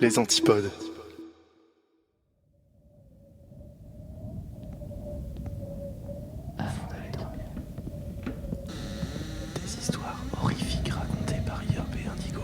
Les antipodes. Avant d'aller dormir. Des histoires horrifiques racontées par Yerb et Indigo.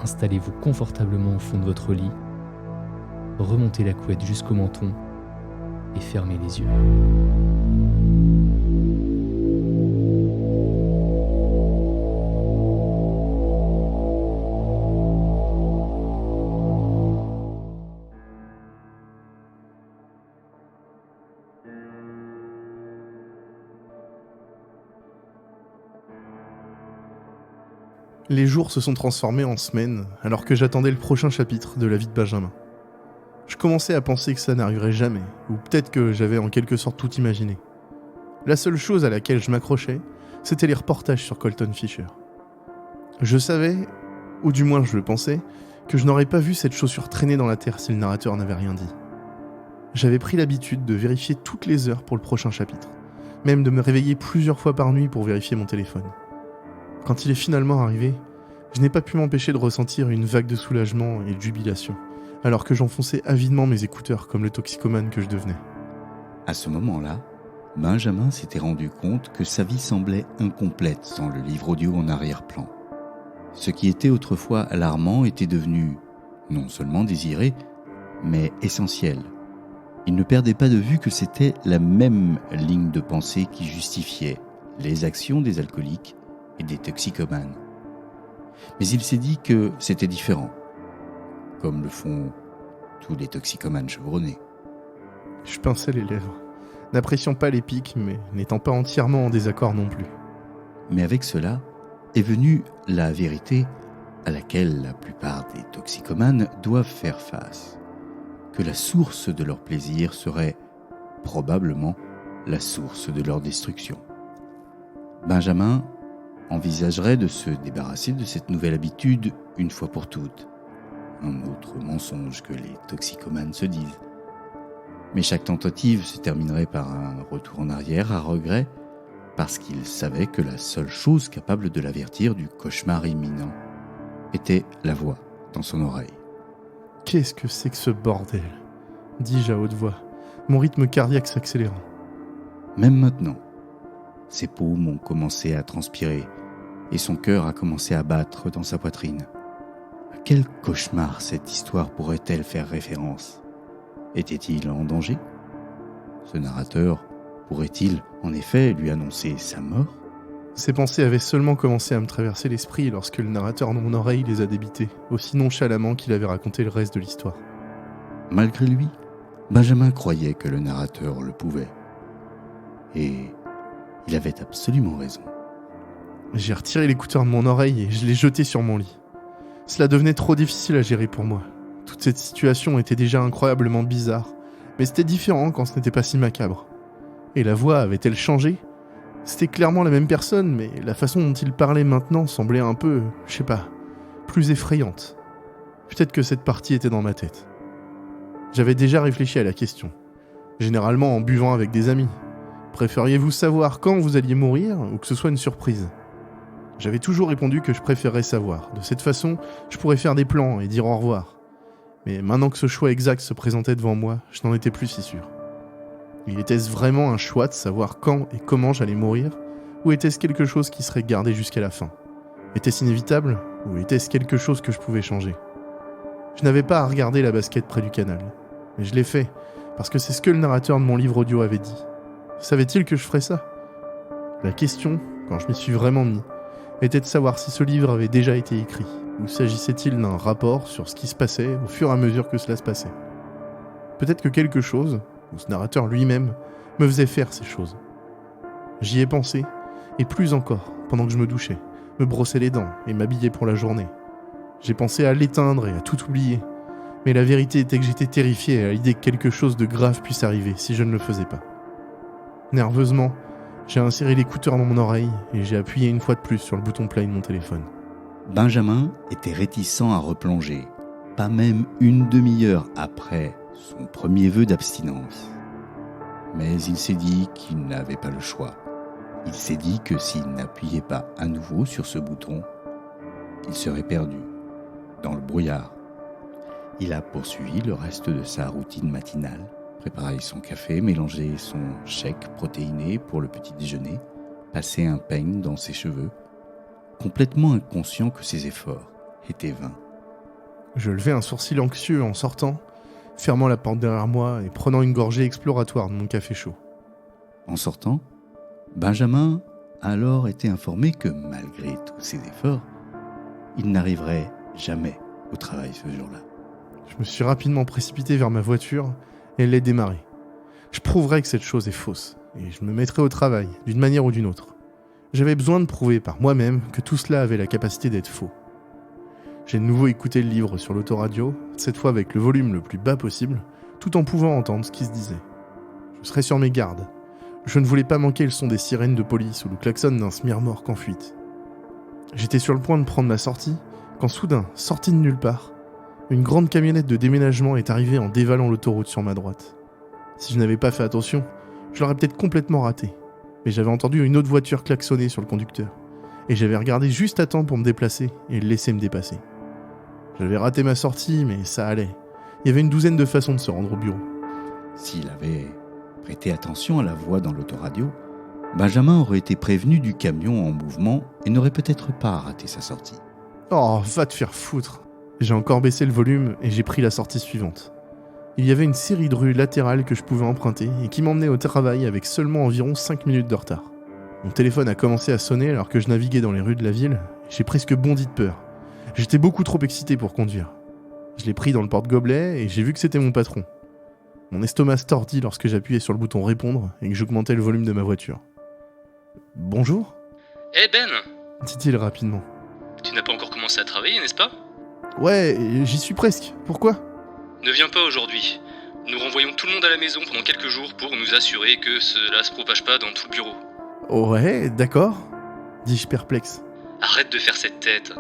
Installez-vous confortablement au fond de votre lit, remontez la couette jusqu'au menton et fermez les yeux. Les jours se sont transformés en semaines alors que j'attendais le prochain chapitre de la vie de Benjamin. Je commençais à penser que ça n'arriverait jamais, ou peut-être que j'avais en quelque sorte tout imaginé. La seule chose à laquelle je m'accrochais, c'était les reportages sur Colton Fisher. Je savais, ou du moins je le pensais, que je n'aurais pas vu cette chaussure traîner dans la terre si le narrateur n'avait rien dit. J'avais pris l'habitude de vérifier toutes les heures pour le prochain chapitre, même de me réveiller plusieurs fois par nuit pour vérifier mon téléphone. Quand il est finalement arrivé, je n'ai pas pu m'empêcher de ressentir une vague de soulagement et de jubilation, alors que j'enfonçais avidement mes écouteurs comme le toxicomane que je devenais. À ce moment-là, Benjamin s'était rendu compte que sa vie semblait incomplète sans le livre audio en arrière-plan. Ce qui était autrefois alarmant était devenu non seulement désiré, mais essentiel. Il ne perdait pas de vue que c'était la même ligne de pensée qui justifiait les actions des alcooliques et des toxicomanes. Mais il s'est dit que c'était différent, comme le font tous les toxicomanes chevronnés. Je pinçais les lèvres, n'appréciant pas les pics, mais n'étant pas entièrement en désaccord non plus. Mais avec cela est venue la vérité à laquelle la plupart des toxicomanes doivent faire face, que la source de leur plaisir serait probablement la source de leur destruction. Benjamin envisagerait de se débarrasser de cette nouvelle habitude une fois pour toutes. Un autre mensonge que les toxicomanes se disent. Mais chaque tentative se terminerait par un retour en arrière à regret, parce qu'il savait que la seule chose capable de l'avertir du cauchemar imminent était la voix dans son oreille. « Qu'est-ce que c'est que ce bordel ?» dis-je à haute voix, mon rythme cardiaque s'accélérant. Même maintenant, ses paumes ont commencé à transpirer et son cœur a commencé à battre dans sa poitrine. À quel cauchemar cette histoire pourrait-elle faire référence ? Était-il en danger ? Ce narrateur pourrait-il en effet lui annoncer sa mort ? Ces pensées avaient seulement commencé à me traverser l'esprit lorsque le narrateur dans mon oreille les a débitées, aussi nonchalamment qu'il avait raconté le reste de l'histoire. Malgré lui, Benjamin croyait que le narrateur le pouvait. Et il avait absolument raison. J'ai retiré l'écouteur de mon oreille et je l'ai jeté sur mon lit. Cela devenait trop difficile à gérer pour moi. Toute cette situation était déjà incroyablement bizarre, mais c'était différent quand ce n'était pas si macabre. Et la voix avait-elle changé ? C'était clairement la même personne, mais la façon dont il parlait maintenant semblait un peu, je sais pas, plus effrayante. Peut-être que cette partie était dans ma tête. J'avais déjà réfléchi à la question, généralement en buvant avec des amis. Préfériez-vous savoir quand vous alliez mourir ou que ce soit une surprise ? J'avais toujours répondu que je préférerais savoir. De cette façon, je pourrais faire des plans et dire au revoir. Mais maintenant que ce choix exact se présentait devant moi, je n'en étais plus si sûr. Était-ce vraiment un choix de savoir quand et comment j'allais mourir, ou était-ce quelque chose qui serait gardé jusqu'à la fin ? Était-ce inévitable, ou était-ce quelque chose que je pouvais changer ? Je n'avais pas à regarder la basket près du canal, mais je l'ai fait, parce que c'est ce que le narrateur de mon livre audio avait dit. Savait-il que je ferais ça ? La question, quand je m'y suis vraiment mis, était de savoir si ce livre avait déjà été écrit, ou s'agissait-il d'un rapport sur ce qui se passait au fur et à mesure que cela se passait. Peut-être que quelque chose, ou ce narrateur lui-même, me faisait faire ces choses. J'y ai pensé, et plus encore, pendant que je me douchais, me brosser les dents et m'habiller pour la journée. J'ai pensé à l'éteindre et à tout oublier. Mais la vérité était que j'étais terrifié à l'idée que quelque chose de grave puisse arriver si je ne le faisais pas. Nerveusement, j'ai inséré l'écouteur dans mon oreille et j'ai appuyé une fois de plus sur le bouton play de mon téléphone. Benjamin était réticent à replonger, pas même une demi-heure après son premier vœu d'abstinence. Mais il s'est dit qu'il n'avait pas le choix. Il s'est dit que s'il n'appuyait pas à nouveau sur ce bouton, il serait perdu, dans le brouillard. Il a poursuivi le reste de sa routine matinale, préparé son café, mélangé son shake protéiné pour le petit déjeuner, passé un peigne dans ses cheveux, complètement inconscient que ses efforts étaient vains. Je levai un sourcil anxieux en sortant, fermant la porte derrière moi et prenant une gorgée exploratoire de mon café chaud. En sortant, Benjamin a alors été informé que malgré tous ses efforts, il n'arriverait jamais au travail ce jour-là. Je me suis rapidement précipité vers ma voiture et l'ai démarrée. Je prouverai que cette chose est fausse et je me mettrai au travail, d'une manière ou d'une autre. J'avais besoin de prouver par moi-même que tout cela avait la capacité d'être faux. J'ai de nouveau écouté le livre sur l'autoradio, cette fois avec le volume le plus bas possible, tout en pouvant entendre ce qui se disait. Je serais sur mes gardes. Je ne voulais pas manquer le son des sirènes de police ou le klaxon d'un smirmorque en fuite. J'étais sur le point de prendre ma sortie, quand soudain, sortie de nulle part, une grande camionnette de déménagement est arrivée en dévalant l'autoroute sur ma droite. Si je n'avais pas fait attention, je l'aurais peut-être complètement raté. Mais j'avais entendu une autre voiture klaxonner sur le conducteur. Et j'avais regardé juste à temps pour me déplacer et le laisser me dépasser. J'avais raté ma sortie, mais ça allait. Il y avait une douzaine de façons de se rendre au bureau. S'il avait prêté attention à la voix dans l'autoradio, Benjamin aurait été prévenu du camion en mouvement et n'aurait peut-être pas raté sa sortie. Oh, va te faire foutre. J'ai encore baissé le volume et j'ai pris la sortie suivante. Il y avait une série de rues latérales que je pouvais emprunter et qui m'emmenaient au travail avec seulement environ 5 minutes de retard. Mon téléphone a commencé à sonner alors que je naviguais dans les rues de la ville. J'ai presque bondi de peur. J'étais beaucoup trop excité pour conduire. Je l'ai pris dans le porte-gobelet et j'ai vu que c'était mon patron. Mon estomac se tordit lorsque j'appuyais sur le bouton répondre et que j'augmentais le volume de ma voiture. « Bonjour ?» Eh Ben, dit-il rapidement. tu n'as pas encore commencé à travailler, n'est-ce pas ? Ouais, j'y suis presque. Pourquoi ? Ne viens pas aujourd'hui. Nous renvoyons tout le monde à la maison pendant quelques jours pour nous assurer que cela se propage pas dans tout le bureau. Ouais, d'accord, dis-je perplexe. Arrête de faire cette tête.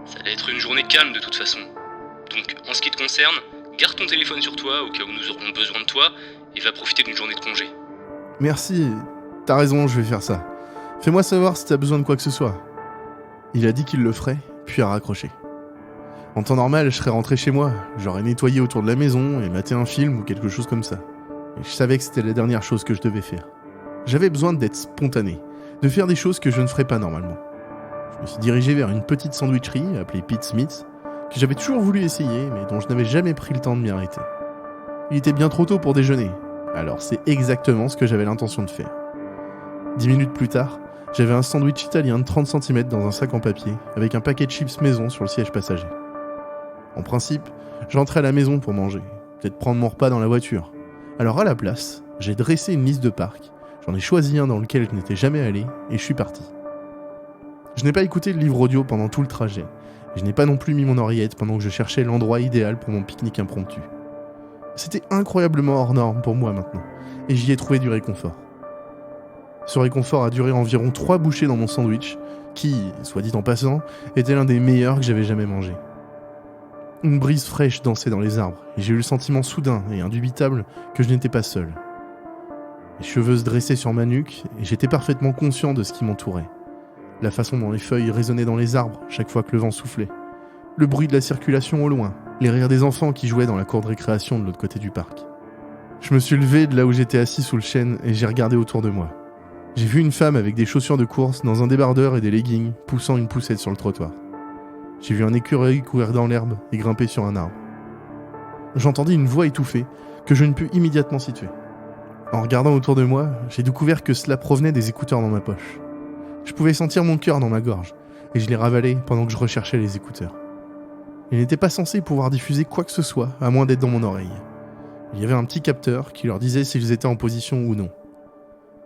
Ça allait être une journée calme de toute façon. Donc, en ce qui te concerne, garde ton téléphone sur toi au cas où nous aurons besoin de toi et va profiter d'une journée de congé. Merci, t'as raison, je vais faire ça. Fais-moi savoir si t'as besoin de quoi que ce soit. Il a dit qu'il le ferait, puis a raccroché. En temps normal, je serais rentré chez moi, j'aurais nettoyé autour de la maison et maté un film ou quelque chose comme ça. Et je savais que c'était la dernière chose que je devais faire. J'avais besoin d'être spontané, de faire des choses que je ne ferais pas normalement. Je me suis dirigé vers une petite sandwicherie appelée Pete Smith, que j'avais toujours voulu essayer, mais dont je n'avais jamais pris le temps de m'y arrêter. Il était bien trop tôt pour déjeuner, alors c'est exactement ce que j'avais l'intention de faire. 10 minutes plus tard, j'avais un sandwich italien de 30 cm dans un sac en papier, avec un paquet de chips maison sur le siège passager. En principe, j'entrais à la maison pour manger, peut-être prendre mon repas dans la voiture. Alors à la place, j'ai dressé une liste de parcs, j'en ai choisi un dans lequel je n'étais jamais allé, et je suis parti. Je n'ai pas écouté le livre audio pendant tout le trajet, et je n'ai pas non plus mis mon oreillette pendant que je cherchais l'endroit idéal pour mon pique-nique impromptu. C'était incroyablement hors norme pour moi maintenant, et j'y ai trouvé du réconfort. Ce réconfort a duré environ 3 bouchées dans mon sandwich, qui, soit dit en passant, était l'un des meilleurs que j'avais jamais mangé. Une brise fraîche dansait dans les arbres, et j'ai eu le sentiment soudain et indubitable que je n'étais pas seul. Les cheveux se dressaient sur ma nuque, et j'étais parfaitement conscient de ce qui m'entourait. La façon dont les feuilles résonnaient dans les arbres chaque fois que le vent soufflait. Le bruit de la circulation au loin, les rires des enfants qui jouaient dans la cour de récréation de l'autre côté du parc. Je me suis levé de là où j'étais assis sous le chêne et j'ai regardé autour de moi. J'ai vu une femme avec des chaussures de course dans un débardeur et des leggings poussant une poussette sur le trottoir. J'ai vu un écureuil courir dans l'herbe et grimper sur un arbre. J'entendis une voix étouffée que je ne pus immédiatement situer. En regardant autour de moi, j'ai découvert que cela provenait des écouteurs dans ma poche. Je pouvais sentir mon cœur dans ma gorge et je les ravalais pendant que je recherchais les écouteurs. Ils n'étaient pas censés pouvoir diffuser quoi que ce soit à moins d'être dans mon oreille. Il y avait un petit capteur qui leur disait s'ils étaient en position ou non.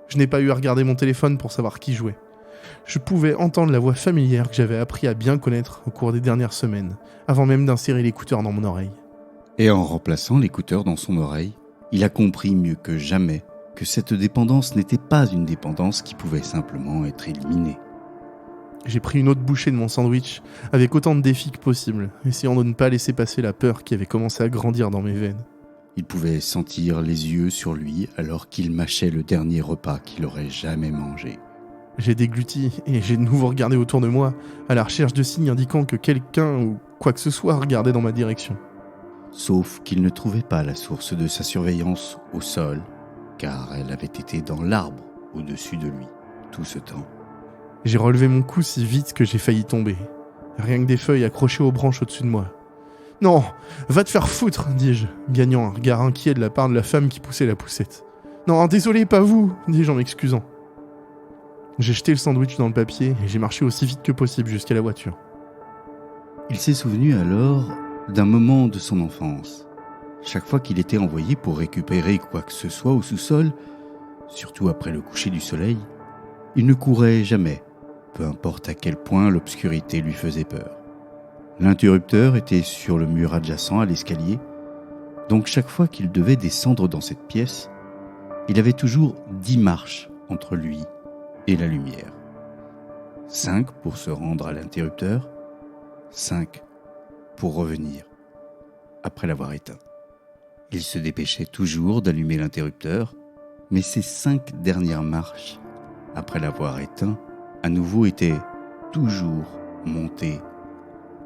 Je n'ai pas eu à regarder mon téléphone pour savoir qui jouait. Je pouvais entendre la voix familière que j'avais appris à bien connaître au cours des dernières semaines, avant même d'insérer l'écouteur dans mon oreille. Et en remplaçant l'écouteur dans son oreille, il a compris mieux que jamais que cette dépendance n'était pas une dépendance qui pouvait simplement être éliminée. J'ai pris une autre bouchée de mon sandwich avec autant de défis que possible, essayant de ne pas laisser passer la peur qui avait commencé à grandir dans mes veines. Il pouvait sentir les yeux sur lui alors qu'il mâchait le dernier repas qu'il aurait jamais mangé. J'ai dégluti et j'ai de nouveau regardé autour de moi à la recherche de signes indiquant que quelqu'un ou quoi que ce soit regardait dans ma direction. Sauf qu'il ne trouvait pas la source de sa surveillance au sol, car elle avait été dans l'arbre au-dessus de lui tout ce temps. J'ai relevé mon cou si vite que j'ai failli tomber. Rien que des feuilles accrochées aux branches au-dessus de moi. « Non, va te faire foutre !» dis-je, gagnant un regard inquiet de la part de la femme qui poussait la poussette. « Non, désolé, pas vous !» dis-je en m'excusant. J'ai jeté le sandwich dans le papier et j'ai marché aussi vite que possible jusqu'à la voiture. Il s'est souvenu alors d'un moment de son enfance. Chaque fois qu'il était envoyé pour récupérer quoi que ce soit au sous-sol, surtout après le coucher du soleil, il ne courait jamais, peu importe à quel point l'obscurité lui faisait peur. L'interrupteur était sur le mur adjacent à l'escalier, donc chaque fois qu'il devait descendre dans cette pièce, il avait toujours 10 marches entre lui et la lumière. 5 pour se rendre à l'interrupteur, 5 pour revenir, après l'avoir éteint. Il se dépêchait toujours d'allumer l'interrupteur, mais ces 5 dernières marches, après l'avoir éteint, à nouveau étaient toujours montées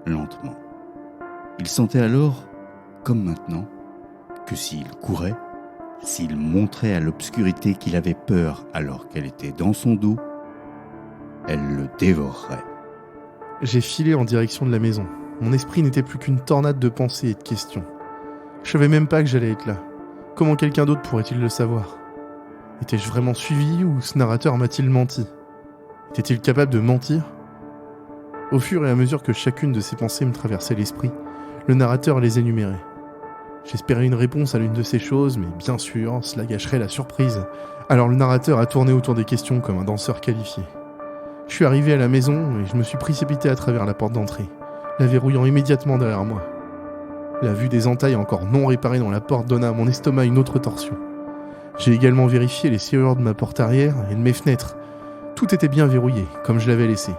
lentement. Il sentait alors, comme maintenant, que s'il courait, s'il montrait à l'obscurité qu'il avait peur alors qu'elle était dans son dos, elle le dévorerait. J'ai filé en direction de la maison. Mon esprit n'était plus qu'une tornade de pensées et de questions. Je savais même pas que j'allais être là. Comment quelqu'un d'autre pourrait-il le savoir ? Étais-je vraiment suivi ou ce narrateur m'a-t-il menti ? Était-il capable de mentir ? Au fur et à mesure que chacune de ces pensées me traversait l'esprit, le narrateur les énumérait. J'espérais une réponse à l'une de ces choses, mais bien sûr, cela gâcherait la surprise. Alors le narrateur a tourné autour des questions comme un danseur qualifié. Je suis arrivé à la maison et je me suis précipité à travers la porte d'entrée, la verrouillant immédiatement derrière moi. La vue des entailles encore non réparées dans la porte donna à mon estomac une autre torsion. J'ai également vérifié les serrures de ma porte arrière et de mes fenêtres. Tout était bien verrouillé, comme je l'avais laissé.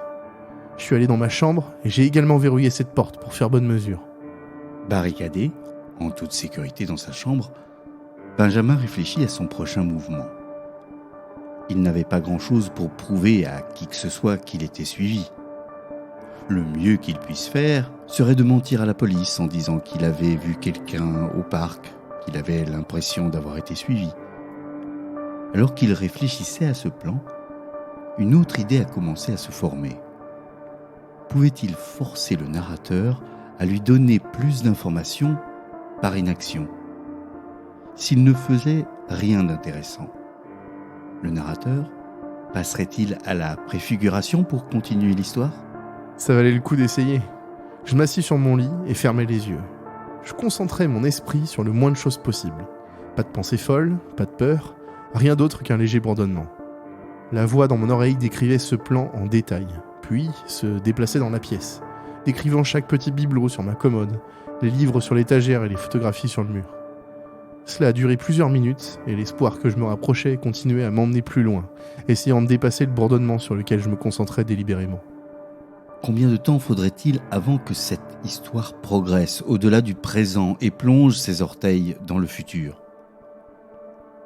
Je suis allé dans ma chambre et j'ai également verrouillé cette porte pour faire bonne mesure. Barricadé, en toute sécurité dans sa chambre, Benjamin réfléchit à son prochain mouvement. Il n'avait pas grand-chose pour prouver à qui que ce soit qu'il était suivi. Le mieux qu'il puisse faire serait de mentir à la police en disant qu'il avait vu quelqu'un au parc, qu'il avait l'impression d'avoir été suivi. Alors qu'il réfléchissait à ce plan, une autre idée a commencé à se former. Pouvait-il forcer le narrateur à lui donner plus d'informations par inaction, s'il ne faisait rien d'intéressant? Le narrateur passerait-il à la préfiguration pour continuer l'histoire? Ça valait le coup d'essayer. Je m'assis sur mon lit et fermai les yeux. Je concentrais mon esprit sur le moins de choses possible. Pas de pensée folle, pas de peur, rien d'autre qu'un léger bourdonnement. La voix dans mon oreille décrivait ce plan en détail, puis se déplaçait dans la pièce, décrivant chaque petit bibelot sur ma commode, les livres sur l'étagère et les photographies sur le mur. Cela a duré plusieurs minutes, et l'espoir que je me rapprochais continuait à m'emmener plus loin, essayant de dépasser le bourdonnement sur lequel je me concentrais délibérément. Combien de temps faudrait-il avant que cette histoire progresse au-delà du présent et plonge ses orteils dans le futur?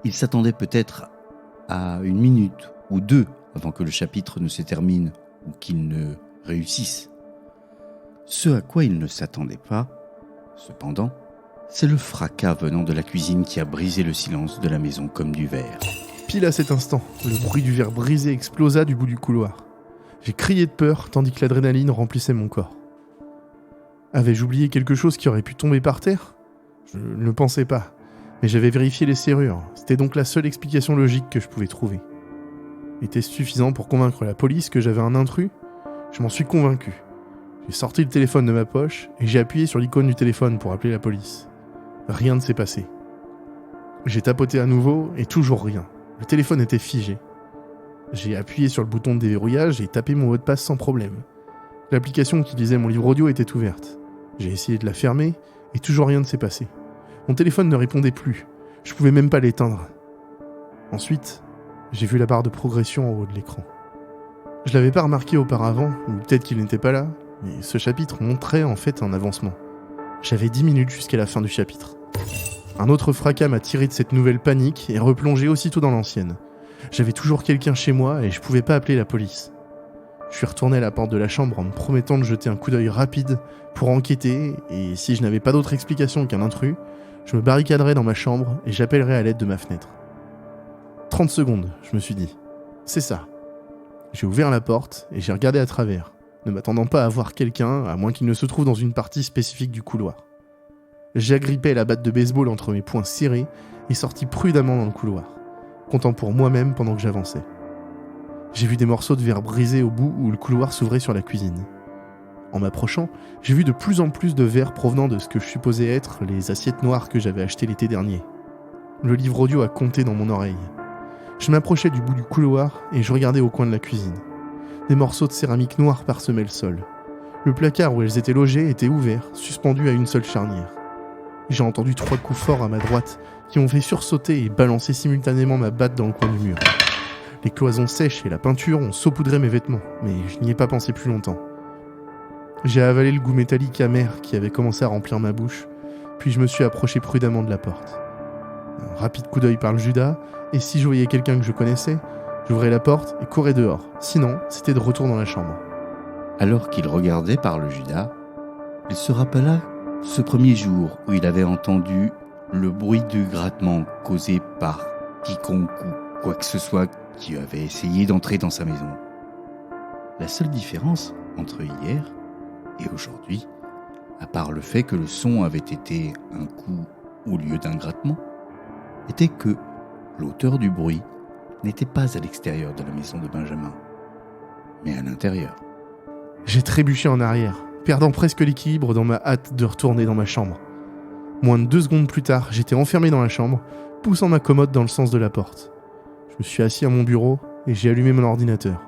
Il s'attendait peut-être à 1 minute ou 2 avant que le chapitre ne se termine ou qu'il ne réussisse. Ce à quoi il ne s'attendait pas, cependant, c'est le fracas venant de la cuisine qui a brisé le silence de la maison comme du verre. Pile à cet instant, le bruit du verre brisé explosa du bout du couloir. J'ai crié de peur tandis que l'adrénaline remplissait mon corps. Avais-je oublié quelque chose qui aurait pu tomber par terre ? Je ne le pensais pas, mais j'avais vérifié les serrures. C'était donc la seule explication logique que je pouvais trouver. Était-ce suffisant pour convaincre la police que j'avais un intrus ? Je m'en suis convaincu. J'ai sorti le téléphone de ma poche et j'ai appuyé sur l'icône du téléphone pour appeler la police. Rien ne s'est passé. J'ai tapoté à nouveau et toujours rien. Le téléphone était figé. J'ai appuyé sur le bouton de déverrouillage et tapé mon mot de passe sans problème. L'application qui lisait mon livre audio était ouverte. J'ai essayé de la fermer et toujours rien ne s'est passé. Mon téléphone ne répondait plus. Je pouvais même pas l'éteindre. Ensuite, j'ai vu la barre de progression en haut de l'écran. Je l'avais pas remarqué auparavant, ou peut-être qu'il n'était pas là, mais ce chapitre montrait en fait un avancement. J'avais 10 minutes jusqu'à la fin du chapitre. Un autre fracas m'a tiré de cette nouvelle panique et replongé aussitôt dans l'ancienne. J'avais toujours quelqu'un chez moi et je pouvais pas appeler la police. Je suis retourné à la porte de la chambre en me promettant de jeter un coup d'œil rapide pour enquêter, et si je n'avais pas d'autre explication qu'un intrus, je me barricaderais dans ma chambre et j'appellerais à l'aide de ma fenêtre. 30 secondes, je me suis dit. C'est ça. J'ai ouvert la porte et j'ai regardé à travers, ne m'attendant pas à voir quelqu'un, à moins qu'il ne se trouve dans une partie spécifique du couloir. J'agrippais la batte de baseball entre mes poings serrés et sortis prudemment dans le couloir, comptant pour moi-même pendant que j'avançais. J'ai vu des morceaux de verre brisés au bout où le couloir s'ouvrait sur la cuisine. En m'approchant, j'ai vu de plus en plus de verres provenant de ce que je supposais être les assiettes noires que j'avais achetées l'été dernier. Le livre audio a compté dans mon oreille. Je m'approchais du bout du couloir et je regardais au coin de la cuisine. Des morceaux de céramique noire parsemaient le sol. Le placard où elles étaient logées était ouvert, suspendu à une seule charnière. J'ai entendu 3 coups forts à ma droite qui m'ont fait sursauter et balancer simultanément ma batte dans le coin du mur. Les cloisons sèches et la peinture ont saupoudré mes vêtements, mais je n'y ai pas pensé plus longtemps. J'ai avalé le goût métallique amer qui avait commencé à remplir ma bouche, puis je me suis approché prudemment de la porte. Un rapide coup d'œil par le Judas, et si je voyais quelqu'un que je connaissais, j'ouvrais la porte et courais dehors. Sinon, c'était de retour dans la chambre. Alors qu'il regardait par le Judas, il se rappela ce premier jour où il avait entendu le bruit du grattement causé par quiconque ou quoi que ce soit qui avait essayé d'entrer dans sa maison. La seule différence entre hier et aujourd'hui, à part le fait que le son avait été un coup au lieu d'un grattement, était que l'auteur du bruit n'était pas à l'extérieur de la maison de Benjamin, mais à l'intérieur. J'ai trébuché en arrière, perdant presque l'équilibre dans ma hâte de retourner dans ma chambre. Moins de 2 secondes plus tard, j'étais enfermé dans la chambre, poussant ma commode dans le sens de la porte. Je me suis assis à mon bureau et j'ai allumé mon ordinateur.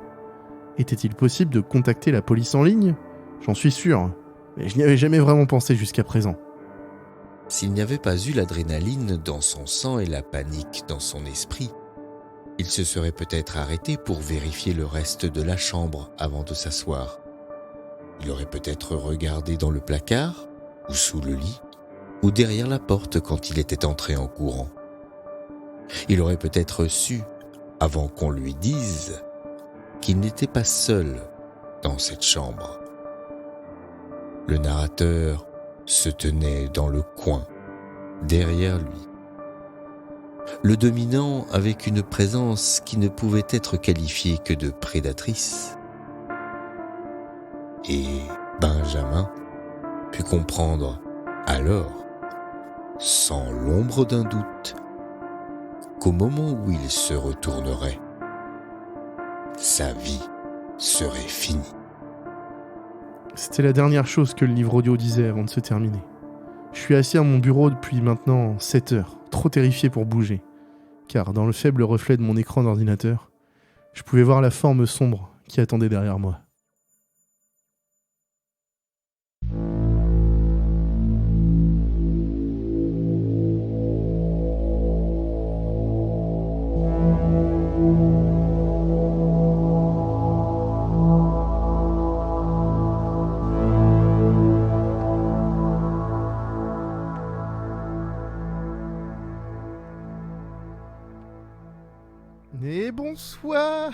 Était-il possible de contacter la police en ligne ? J'en suis sûr, mais je n'y avais jamais vraiment pensé jusqu'à présent. S'il n'y avait pas eu l'adrénaline dans son sang et la panique dans son esprit, il se serait peut-être arrêté pour vérifier le reste de la chambre avant de s'asseoir. Il aurait peut-être regardé dans le placard, ou sous le lit, ou derrière la porte quand il était entré en courant. Il aurait peut-être su, avant qu'on lui dise, qu'il n'était pas seul dans cette chambre. Le narrateur se tenait dans le coin, derrière lui. Le dominant avec une présence qui ne pouvait être qualifiée que de prédatrice. Et Benjamin put comprendre alors, sans l'ombre d'un doute, qu'au moment où il se retournerait, sa vie serait finie. C'était la dernière chose que le livre audio disait avant de se terminer. Je suis assis à mon bureau depuis maintenant 7 heures, trop terrifié pour bouger. Car dans le faible reflet de mon écran d'ordinateur, je pouvais voir la forme sombre qui attendait derrière moi. Et bonsoir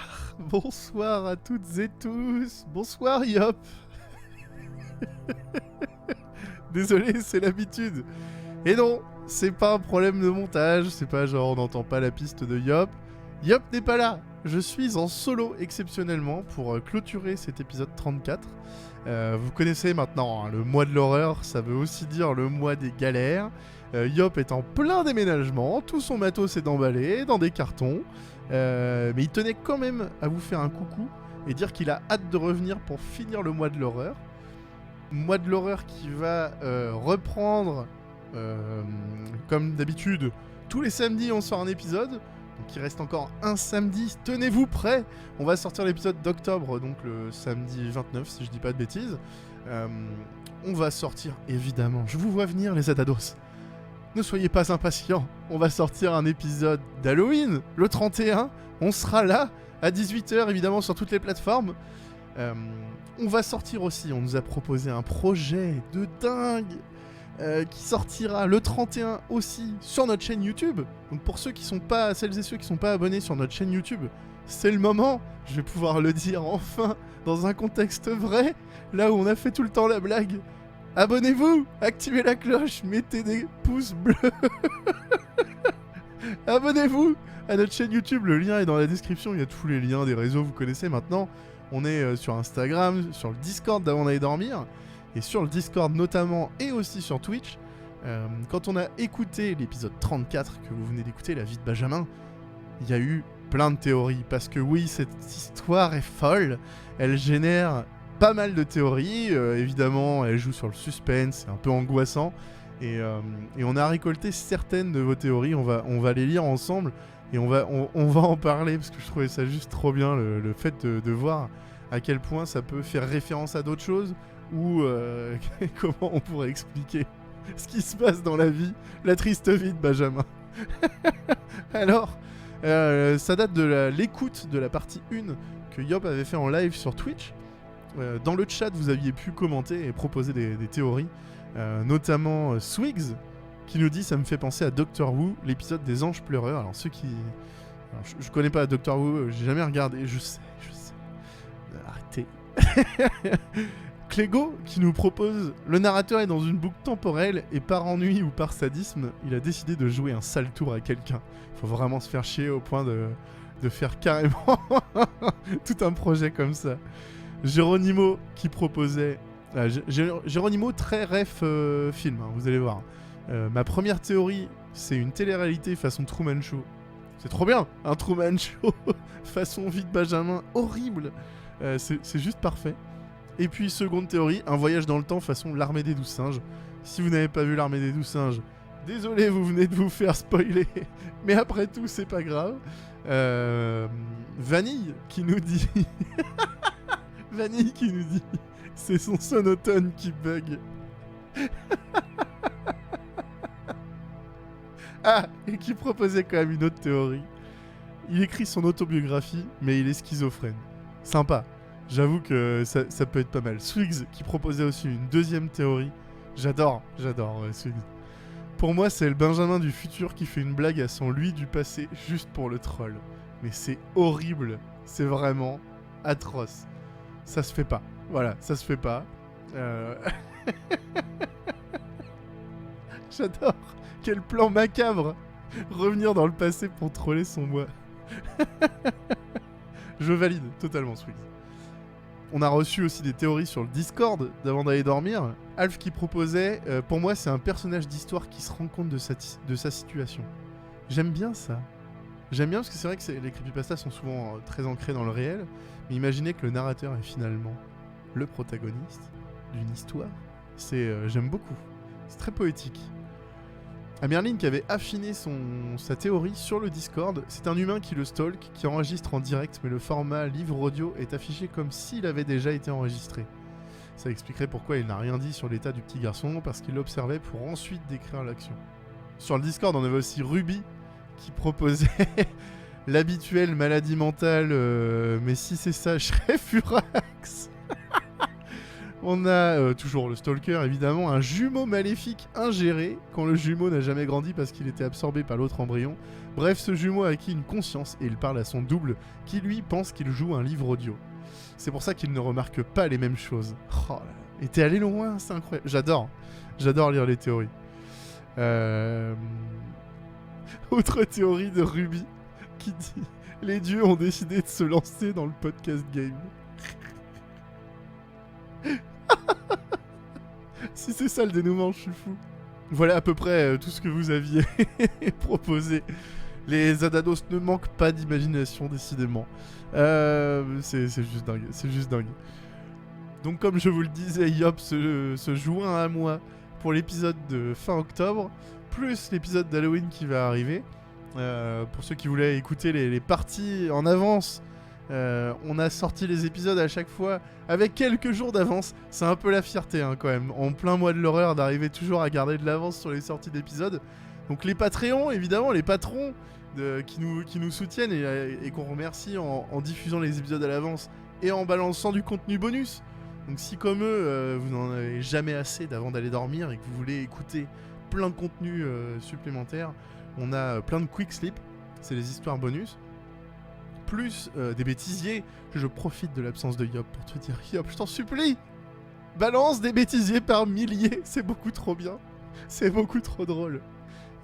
à toutes et tous, bonsoir Yop. Désolé, c'est l'habitude. Et non, c'est pas un problème de montage, c'est pas genre on n'entend pas la piste de Yop. Yop n'est pas là, je suis en solo exceptionnellement pour clôturer cet épisode 34. Vous connaissez maintenant hein, le mois de l'horreur, ça veut aussi dire le mois des galères. Yop est en plein déménagement, tout son matos est emballé dans des cartons. Mais il tenait quand même à vous faire un coucou et dire qu'il a hâte de revenir pour finir le mois de l'horreur. Mois de l'horreur qui va reprendre comme d'habitude. Tous les samedis on sort un épisode. Donc il reste encore un samedi, tenez-vous prêts. On va sortir l'épisode d'octobre, donc le samedi 29 si je dis pas de bêtises. On va sortir, évidemment, je vous vois venir les Adados. Ne soyez pas impatients, on va sortir un épisode d'Halloween, le 31. On sera là, à 18h, évidemment, sur toutes les plateformes. On va sortir aussi, on nous a proposé un projet de dingue qui sortira le 31 aussi sur notre chaîne YouTube. Donc pour celles et ceux qui sont pas abonnés sur notre chaîne YouTube, c'est le moment, je vais pouvoir le dire enfin, dans un contexte vrai, là où on a fait tout le temps la blague. Abonnez-vous, activez la cloche, mettez des pouces bleus. Abonnez-vous à notre chaîne YouTube, le lien est dans la description, il y a tous les liens des réseaux, vous connaissez maintenant. On est sur Instagram, sur le Discord d'avant d'aller dormir, et sur le Discord notamment, et aussi sur Twitch. Quand on a écouté l'épisode 34, que vous venez d'écouter, La vie de Benjamin, il y a eu plein de théories, parce que oui, cette histoire est folle, elle génère pas mal de théories, évidemment, elle joue sur le suspense, c'est un peu angoissant, et on a récolté certaines de vos théories, on va les lire ensemble, et on va en parler, parce que je trouvais ça juste trop bien, le fait de voir à quel point ça peut faire référence à d'autres choses, ou comment on pourrait expliquer ce qui se passe dans la vie, la triste vie de Benjamin. Alors, ça date de l'écoute de la partie 1 que Yop avait fait en live sur Twitch. Dans le chat, vous aviez pu commenter et proposer des théories, notamment Swigs, qui nous dit « Ça me fait penser à Doctor Who, l'épisode des anges pleureurs ». Alors ceux qui... Alors, je connais pas Doctor Who, j'ai jamais regardé, je sais. Arrêtez. Clégo, qui nous propose « Le narrateur est dans une boucle temporelle et par ennui ou par sadisme, il a décidé de jouer un sale tour à quelqu'un. Il faut vraiment se faire chier au point de faire carrément tout un projet comme ça. » Géronimo qui proposait... Géronimo très ref film, hein, vous allez voir. Ma première théorie, c'est une télé-réalité façon Truman Show. C'est trop bien, un Truman Show façon vie de Benjamin, horrible. C'est juste parfait. Et puis seconde théorie, un voyage dans le temps façon l'Armée des 12 singes. Si vous n'avez pas vu l'Armée des 12 singes, désolé, vous venez de vous faire spoiler. Mais après tout, c'est pas grave. Vanille qui nous dit... Vanille qui nous dit c'est son sonotone qui bug. Ah, et qui proposait quand même une autre théorie. Il écrit son autobiographie, mais il est schizophrène. Sympa. J'avoue que ça peut être pas mal. Swigs qui proposait aussi une deuxième théorie. J'adore Swigs. Pour moi, c'est le Benjamin du futur qui fait une blague à son lui du passé juste pour le troll. Mais c'est horrible. C'est vraiment atroce. Ça se fait pas. Voilà, ça se fait pas. J'adore. Quel plan macabre. Revenir dans le passé pour troller son moi. Je valide totalement, Swigs. On a reçu aussi des théories sur le Discord d'avant d'aller dormir. Alf qui proposait, pour moi c'est un personnage d'histoire qui se rend compte de sa situation. J'aime bien ça. J'aime bien parce que c'est vrai que les creepypastas sont souvent très ancrés dans le réel, mais imaginez que le narrateur est finalement le protagoniste d'une histoire. J'aime beaucoup. C'est très poétique. Amerline qui avait affiné sa théorie sur le Discord, c'est un humain qui le stalk, qui enregistre en direct, mais le format livre audio est affiché comme s'il avait déjà été enregistré. Ça expliquerait pourquoi il n'a rien dit sur l'état du petit garçon, parce qu'il l'observait pour ensuite décrire l'action. Sur le Discord, on avait aussi Ruby, qui proposait l'habituelle maladie mentale, mais si c'est ça, je serais furax. On a toujours le stalker, évidemment, un jumeau maléfique ingéré, quand le jumeau n'a jamais grandi parce qu'il était absorbé par l'autre embryon. Bref, ce jumeau a acquis une conscience et il parle à son double, qui lui pense qu'il joue un livre audio. C'est pour ça qu'il ne remarque pas les mêmes choses. Oh là là. Et t'es allé loin, c'est incroyable. J'adore lire les théories. Autre théorie de Ruby, qui dit « Les dieux ont décidé de se lancer dans le podcast game. » Si c'est ça le dénouement, je suis fou. Voilà à peu près tout ce que vous aviez proposé. Les Adados ne manquent pas d'imagination, décidément. C'est juste dingue. Donc comme je vous le disais, Yop se joint à moi pour l'épisode de fin octobre, plus l'épisode d'Halloween qui va arriver. Pour ceux qui voulaient écouter les parties en avance, on a sorti les épisodes à chaque fois avec quelques jours d'avance. C'est un peu la fierté hein, quand même, en plein mois de l'horreur, d'arriver toujours à garder de l'avance sur les sorties d'épisodes. Donc les Patreons, évidemment, les patrons qui nous soutiennent et qu'on remercie en diffusant les épisodes à l'avance et en balançant du contenu bonus. Donc si comme eux, vous n'en avez jamais assez d'avant d'aller dormir et que vous voulez écouter plein de contenus supplémentaires, on a plein de quick sleep, c'est les histoires bonus, plus des bêtisiers. Je profite de l'absence de Yop pour te dire, Yop, je t'en supplie, balance des bêtisiers par milliers, c'est beaucoup trop bien, c'est beaucoup trop drôle.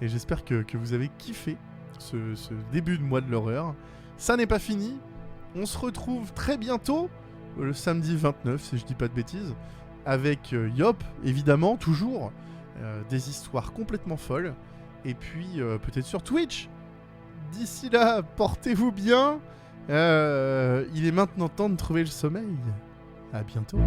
Et j'espère que vous avez kiffé ce début de mois de l'horreur. Ça n'est pas fini, on se retrouve très bientôt, le samedi 29 si je dis pas de bêtises, avec Yop, évidemment, toujours, des histoires complètement folles, et puis peut-être sur Twitch. D'ici là, portez-vous bien, il est maintenant temps de trouver le sommeil. À bientôt.